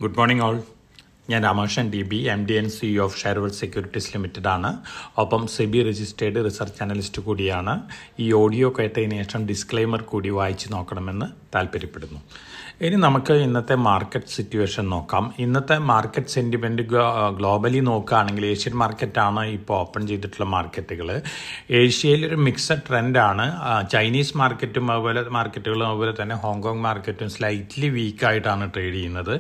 Good morning all. ഞാൻ Ramakrishnan T B, MD and CEO of Sharewealth Securities Limited ആണ്. ഒപ്പം SEBI registered research analyst കൂടിയാണ്. ഈ audio കേട്ടതിന് ശേഷം ഡിസ്ക്ലെയിമർ കൂടി വായിച്ച് നോക്കണമെന്ന് താല്പര്യപ്പെടുന്നു. ഇനി നമുക്ക് ഇന്നത്തെ മാർക്കറ്റ് സിറ്റുവേഷൻ നോക്കാം. ഇന്നത്തെ മാർക്കറ്റ് സെൻറ്റിമെൻറ്റ് ഗ്ലോബലി നോക്കുകയാണെങ്കിൽ ഏഷ്യൻ മാർക്കറ്റാണ് ഇപ്പോൾ ഓപ്പൺ ചെയ്തിട്ടുള്ള മാർക്കറ്റുകൾ. ഏഷ്യയിലൊരു മിക്സഡ് ട്രെൻഡാണ്. ചൈനീസ് മാർക്കറ്റും അതുപോലെ തന്നെ ഹോങ്കോങ് മാർക്കറ്റും സ്ലൈറ്റ്ലി വീക്കായിട്ടാണ് ട്രേഡ് ചെയ്യുന്നത്.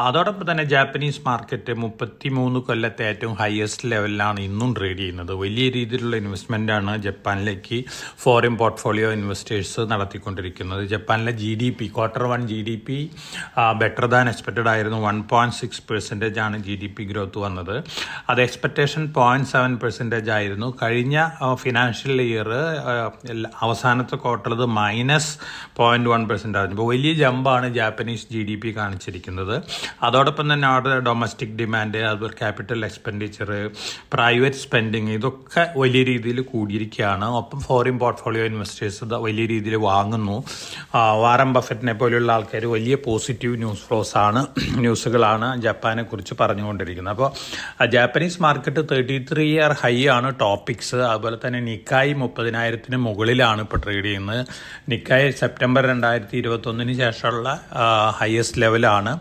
അതോടൊപ്പം തന്നെ ജാപ്പനീസ് മാർക്കറ്റ് 33 കൊല്ലത്തെ ഏറ്റവും ഹയസ്റ്റ് ലെവലിലാണ് ഇന്നും ട്രേഡ് ചെയ്യുന്നത്. വലിയ രീതിയിലുള്ള ഇൻവെസ്റ്റ്മെൻറ്റാണ് ജപ്പാനിലേക്ക് ഫോറിൻ പോർട്ട്ഫോളിയോ ഇൻവെസ്റ്റേഴ്സ് നടത്തിക്കൊണ്ടിരിക്കുന്നത്. ജപ്പാനിലെ GDP Q1 GDP better than expected ആയിരുന്നു. 1.6% ആണ് GDP ഗ്രോത്ത് വന്നത്. അത് എക്സ്പെക്റ്റേഷൻ 0.7% ആയിരുന്നു. കഴിഞ്ഞ ഫിനാൻഷ്യൽ ഇയർ അവസാനത്തെ ക്വാർട്ടർ -0.1% ആയിരുന്നു. ഇപ്പോൾ വലിയ ജമ്പാണ് ജാപ്പനീസ് GDP കാണിച്ചിരിക്കുന്നത്. അതോടൊപ്പം തന്നെ അവിടെ ഡൊമസ്റ്റിക് ഡിമാൻഡ്, അതുപോലെ ക്യാപിറ്റൽ എക്സ്പെൻഡിച്ചർ, പ്രൈവറ്റ് സ്പെൻഡിങ് ഇതൊക്കെ വലിയ രീതിയിൽ കൂടിയിരിക്കുകയാണ്. ഒപ്പം ഫോറിൻ പോർട്ട്ഫോളിയോ ഇൻവെസ്റ്റേഴ്സ് വലിയ രീതിയിൽ വാങ്ങുന്നു. വാറൻ ബഫറ്റിനെ പോലെയുള്ള ആൾക്കാർ വലിയ പോസിറ്റീവ് ന്യൂസുകളാണ് ജപ്പാനെ കുറിച്ച് പറഞ്ഞുകൊണ്ടിരിക്കുന്നത്. അപ്പോൾ ജാപ്പനീസ് മാർക്കറ്റ് 33 ഇയർ ഹൈ ആണ് ടോപ്പിക്സ്. അതുപോലെ തന്നെ നിക്കായ് 30,000 മുകളിലാണ് ഇപ്പോൾ ട്രേഡ് ചെയ്യുന്നത്. നിക്കായ് സെപ്റ്റംബർ 2021 ശേഷമുള്ള ഹയസ്റ്റ് ലെവലാണ്.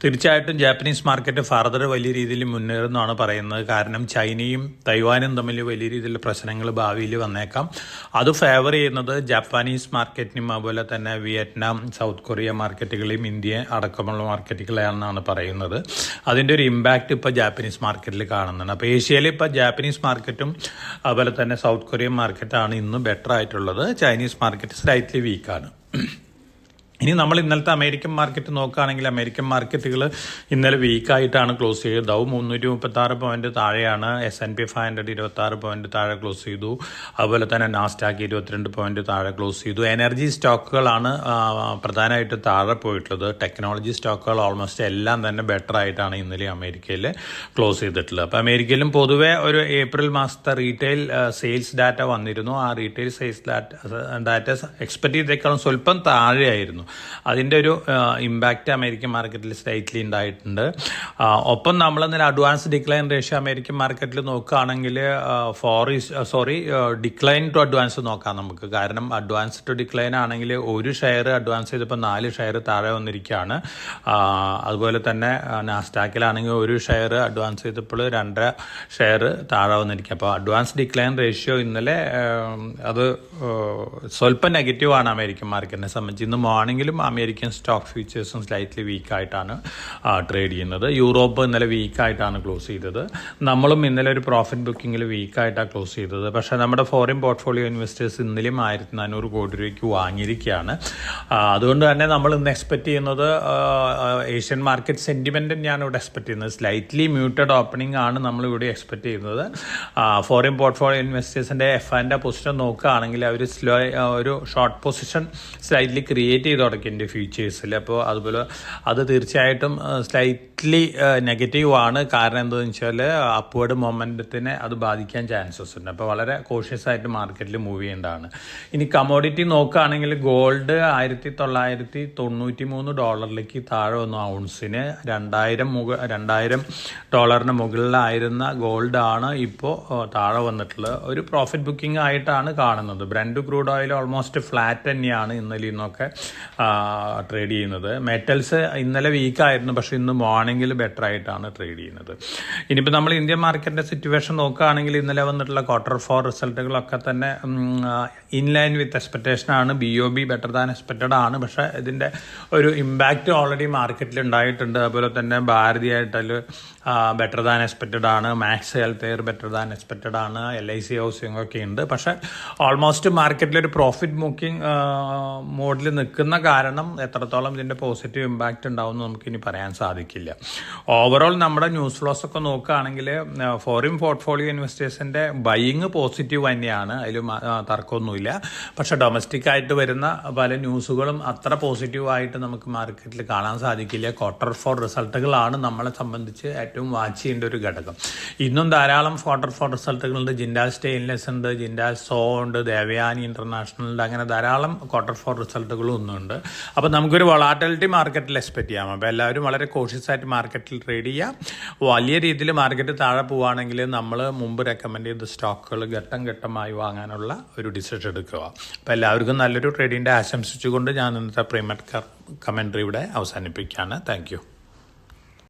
തീർച്ചയായിട്ടും ജാപ്പനീസ് മാർക്കറ്റ് ഫർദർ വലിയ രീതിയിൽ മുന്നേറുന്നതാണ് പറയുന്നത്. കാരണം ചൈനയും തൈവാനും തമ്മിൽ വലിയ രീതിയിലുള്ള പ്രശ്നങ്ങൾ ഭാവിയിൽ വന്നേക്കാം. അത് ഫേവർ ചെയ്യുന്നത് ജാപ്പാനീസ് മാർക്കറ്റിനും അതുപോലെ തന്നെ വിയറ്റ്നാം, സൗത്ത് കൊറിയ മാർക്കറ്റുകളെയും ഇന്ത്യ അടക്കമുള്ള മാർക്കറ്റുകളെയാണെന്നാണ് പറയുന്നത്. അതിൻ്റെ ഒരു ഇമ്പാക്റ്റ് ഇപ്പോൾ ജാപ്പനീസ് മാർക്കറ്റിൽ കാണുന്നുണ്ട്. അപ്പോൾ ഏഷ്യയിൽ ഇപ്പോൾ ജാപ്പനീസ് മാർക്കറ്റും അതുപോലെ തന്നെ സൗത്ത് കൊറിയൻ മാർക്കറ്റാണ് ഇന്ന് ബെറ്റർ ആയിട്ടുള്ളത്. ചൈനീസ് മാർക്കറ്റ് സ്ലൈറ്റ്ലി വീക്കാണ്. ഇനി നമ്മൾ ഇന്നലത്തെ അമേരിക്കൻ മാർക്കറ്റ് നോക്കുകയാണെങ്കിൽ അമേരിക്കൻ മാർക്കറ്റുകൾ ഇന്നലെ വീക്കായിട്ടാണ് ക്ലോസ് ചെയ്തത്. ഡൗ 336 പോയിന്റ് താഴെയാണ്. S&P 500 26 പോയിന്റ് താഴെ ക്ലോസ് ചെയ്തു. അതുപോലെ തന്നെ നാസ്ഡാക്ക് 22 പോയിന്റ് താഴെ ക്ലോസ് ചെയ്തു. എനർജി സ്റ്റോക്കുകളാണ് പ്രധാനമായിട്ട് താഴെ പോയിട്ടുള്ളത്. ടെക്നോളജി സ്റ്റോക്കുകൾ ഓൾമോസ്റ്റ് എല്ലാം തന്നെ ബെറ്റർ ആയിട്ടാണ് ഇന്നലെ അമേരിക്കയിൽ ക്ലോസ് ചെയ്തിട്ടുള്ളത്. അപ്പോൾ അമേരിക്കയിലും പൊതുവെ ഒരു ഏപ്രിൽ മാസത്തെ റീറ്റെയിൽ സെയിൽസ് ഡാറ്റ വന്നിരുന്നു. ആ റീറ്റെയിൽ സെയിൽസ് ഡാറ്റ എക്സ്പെക്ട് ചെയ്തേക്കാളും സ്വല്പം താഴെയായിരുന്നു. അതിൻ്റെ ഒരു ഇമ്പാക്റ്റ് അമേരിക്കൻ മാർക്കറ്റിൽ സ്ലൈറ്റ്ലി ഉണ്ടായിട്ടുണ്ട്. ഒപ്പം നമ്മൾ ഇന്നലെ അഡ്വാൻസ് ഡിക്ലൈൻ റേഷ്യോ അമേരിക്കൻ മാർക്കറ്റിൽ നോക്കുകയാണെങ്കിൽ ഡിക്ലൈൻ ടു അഡ്വാൻസ് നോക്കാം നമുക്ക്. കാരണം അഡ്വാൻസ് ടു ഡിക്ലൈൻ ആണെങ്കിൽ ഒരു ഷെയർ അഡ്വാൻസ് ചെയ്തപ്പോൾ 4 ഷെയർ താഴെ വന്നിരിക്കുകയാണ്. അതുപോലെ തന്നെ നാസ്ഡാക്കിലാണെങ്കിൽ ഒരു ഷെയർ അഡ്വാൻസ് ചെയ്തപ്പോൾ 2 ഷെയർ താഴെ വന്നിരിക്കുക. അപ്പോൾ അഡ്വാൻസ് ഡിക്ലൈൻ റേഷ്യോ ഇന്നലെ അത് സ്വല്പം നെഗറ്റീവാണ് അമേരിക്കൻ മാർക്കറ്റിനെ സംബന്ധിച്ച്. ഇന്ന് മോർണിംഗിലും അമേരിക്കൻ സ്റ്റോക്ക് ഫ്യൂച്ചേഴ്സും സ്ലൈറ്റ്ലി വീക്കായിട്ടാണ് ട്രേഡ് ചെയ്യുന്നത്. യൂറോപ്പ് ഇന്നലെ വീക്കായിട്ടാണ് ക്ലോസ് ചെയ്തത്. നമ്മളും ഇന്നലെ ഒരു പ്രോഫിറ്റ് ബുക്കിങ്ങിൽ വീക്കായിട്ടാണ് ക്ലോസ് ചെയ്തത്. പക്ഷേ നമ്മുടെ ഫോറിൻ പോർട്ട്ഫോളിയോ ഇൻവെസ്റ്റേഴ്സ് ഇന്നലെയും 1400 കോടി രൂപയ്ക്ക് വാങ്ങിയിരിക്കുകയാണ്. അതുകൊണ്ട് തന്നെ നമ്മൾ ഇന്ന് എക്സ്പെക്ട് ചെയ്യുന്നത് ഏഷ്യൻ മാർക്കറ്റ് സെൻറ്റിമെൻറ്റ് തന്നെയാണ് ഇവിടെ എക്സ്പെക്ട് ചെയ്യുന്നത്. സ്ലൈറ്റ്ലി മ്യൂട്ടഡ് ഓപ്പണിംഗ് ആണ് നമ്മളിവിടെ എക്സ്പെക്ട് ചെയ്യുന്നത്. ഫോറിൻ പോർട്ട്ഫോളിയോ ഇൻവെസ്റ്റേഴ്സിൻ്റെ FIൻ്റെ പൊസിഷൻ നോക്കുകയാണെങ്കിൽ അവർ ഒരു ഷോർട്ട് പൊസിഷൻ സ്ലൈറ്റ്ലി ക്രിയേറ്റ് ചെയ്ത് തുടങ്ങിയിട്ടുണ്ട് ഫ്യൂച്ചേഴ്സിൽ. അപ്പോൾ അതുപോലെ അത് തീർച്ചയായിട്ടും സ്ലൈറ്റ്ലി നെഗറ്റീവ് ആണ്. കാരണം എന്താണെന്ന് വെച്ചാൽ അപ്വേർഡ് മൊമെൻറ്റത്തിനെ അത് ബാധിക്കാൻ ചാൻസസ് ഉണ്ട്. അപ്പോൾ വളരെ കോഷ്യസ് ആയിട്ട് മാർക്കറ്റിൽ മൂവ് ചെയ്യേണ്ടതാണ്. ഇനി കമോഡിറ്റി നോക്കുകയാണെങ്കിൽ ഗോൾഡ് $1,993 താഴെ വന്നു. ഔൺസിന് $2,000 മുകളിലായിരുന്ന ഗോൾഡാണ് ഇപ്പോൾ താഴെ വന്നിട്ടുള്ളത്. ഒരു പ്രോഫിറ്റ് ബുക്കിംഗ് ആയിട്ടാണ് കാണുന്നത്. Brent crude oil almost flat തന്നെയാണ് ഇന്നലെ ഇന്നൊക്കെ ട്രേഡ് ചെയ്യുന്നത്. മെറ്റൽസ് ഇന്നലെ വീക്കായിരുന്നു, പക്ഷെ ഇന്ന് മോർണിംഗിൽ ബെറ്റർ ആയിട്ടാണ് ട്രേഡ് ചെയ്യുന്നത്. ഇനിയിപ്പോൾ നമ്മൾ ഇന്ത്യൻ മാർക്കറ്റിൻ്റെ സിറ്റുവേഷൻ നോക്കുകയാണെങ്കിൽ ഇന്നലെ വന്നിട്ടുള്ള Q4 റിസൾട്ടുകളൊക്കെ തന്നെ ഇൻലൈൻ വിത്ത് എക്സ്പെക്റ്റേഷൻ ആണ്. BOB ബെറ്റർ ദാൻ എക്സ്പെക്റ്റഡ് ആണ്. പക്ഷേ ഇതിൻ്റെ ഒരു ഇമ്പാക്റ്റ് ഓൾറെഡി മാർക്കറ്റിൽ ഉണ്ടായിട്ടുണ്ട്. അതുപോലെ തന്നെ Bharti Airtel better than expected ആണ്. Max Healthcare better than expected ആണ്. LIC ഹൗസിംഗ് ഒക്കെ ഉണ്ട്. പക്ഷേ ഓൾമോസ്റ്റ് മാർക്കറ്റിലൊരു പ്രോഫിറ്റ് ബുക്കിംഗ് മോഡിൽ നിൽക്കുന്ന കാരണം എത്രത്തോളം ഇതിൻ്റെ പോസിറ്റീവ് ഇമ്പാക്റ്റ് ഉണ്ടാവുമെന്ന് നമുക്കിനി പറയാൻ സാധിക്കില്ല. ഓവറോൾ നമ്മുടെ ന്യൂസ് ഫ്ലോസ് ഒക്കെ നോക്കുകയാണെങ്കിൽ ഫോറിൻ പോർട്ട്ഫോളിയോ ഇൻവെസ്റ്റേഴ്സിൻ്റെ ബൈയിങ് പോസിറ്റീവ് തന്നെയാണ്. അതിൽ തർക്കമൊന്നുമില്ല. പക്ഷെ ഡൊമസ്റ്റിക് ആയിട്ട് വരുന്ന പല ന്യൂസുകളും അത്ര പോസിറ്റീവായിട്ട് നമുക്ക് മാർക്കറ്റിൽ കാണാൻ സാധിക്കില്ല. Q4 റിസൾട്ടുകളാണ് നമ്മളെ സംബന്ധിച്ച് ഏറ്റവും വാച്ച് ചെയ്യേണ്ട ഒരു ഘടകം. ഇന്നും ധാരാളം Q4 റിസൾട്ടുകളുണ്ട്. ജിൻഡാൽ സ്റ്റെയിൻലെസ് ഉണ്ട്, ജിൻഡാൽ സോ ഉണ്ട്, ദേവയാനി ഇന്റർനാഷണൽ ഉണ്ട്. അങ്ങനെ ധാരാളം Q4 റിസൾട്ടുകളും ഒന്നുണ്ട്. അപ്പോൾ നമുക്കൊരു വൊളാറ്റിലിറ്റി മാർക്കറ്റിൽ എക്സ്പെക്ട് ചെയ്യാം. അപ്പോൾ എല്ലാവരും വളരെ കോഷ്യസ് ആയിട്ട് മാർക്കറ്റിൽ ട്രേഡ് ചെയ്യുക. വലിയ രീതിയിൽ മാർക്കറ്റ് താഴെ പോവുകയാണെങ്കിൽ നമ്മൾ മുമ്പ് റെക്കമെൻഡ് ചെയ്ത സ്റ്റോക്കുകൾ ഘട്ടം ഘട്ടമായി വാങ്ങാനുള്ള ഒരു ഡിസിഷൻ എടുക്കുക. അപ്പോൾ എല്ലാവർക്കും നല്ലൊരു ട്രേഡിൻ്റെ ആശംസിച്ചുകൊണ്ട് ഞാൻ ഇന്നത്തെ പ്രീമിയർ കമൻട്രി ഇവിടെ അവസാനിപ്പിക്കുകയാണ്. Thank you.